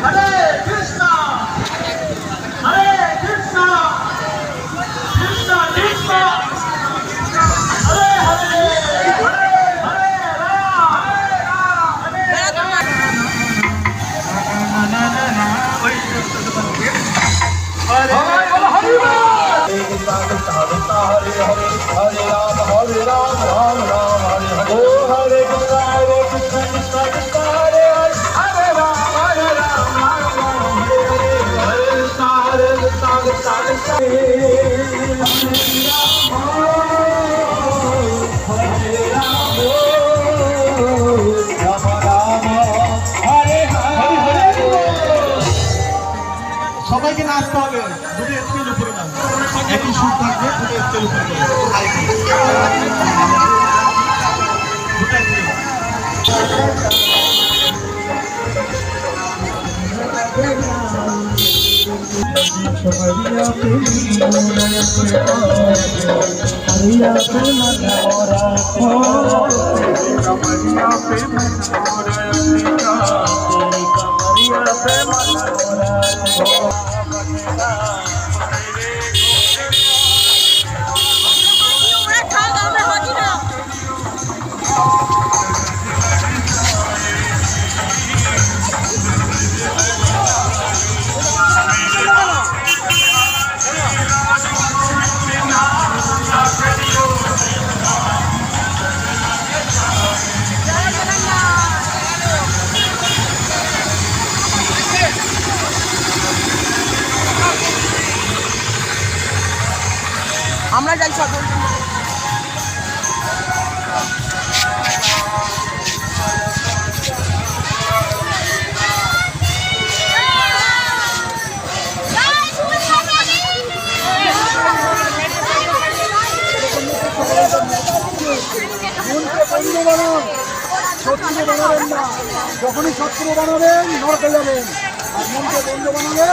হরে কৃষ্ণ হরে কৃষ্ণ কৃষ্ণ কৃষ্ণ হরে হরে হরে হরে রাম হরে রাম হরে রাম রাম রাম হরে হরে হরে কৃষ্ণ হরে কৃষ্ণ কৃষ্ণ কৃষ্ণ হরে হরে হরে রাম হরে রাম রাম রাম হরে হরে হরে কৃষ্ণ হরে কৃষ্ণ কৃষ্ণ কৃষ্ণ হরে রাম রাম হরে হরে। সবাইকে নাচতে হবে, দুটো স্কেল উপরে নাম একই সুর থাকবে, দুটো স্কেল উপরে আমরা যাই সকল শত্রু বানাবেন না, যখনই শত্রু বানাবেন নরকে যাবেন। আর মনকে বন্ধু বানালে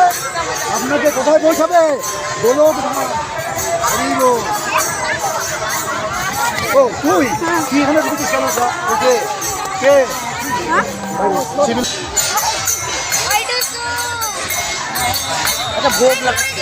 আপনাকে কোথায় পৌঁছাবে? গোলক ধাম। ও তুই কি এখানে ঢুকেছিস কেন? ওকে কে আচ্ছা ভোগ লাগছে।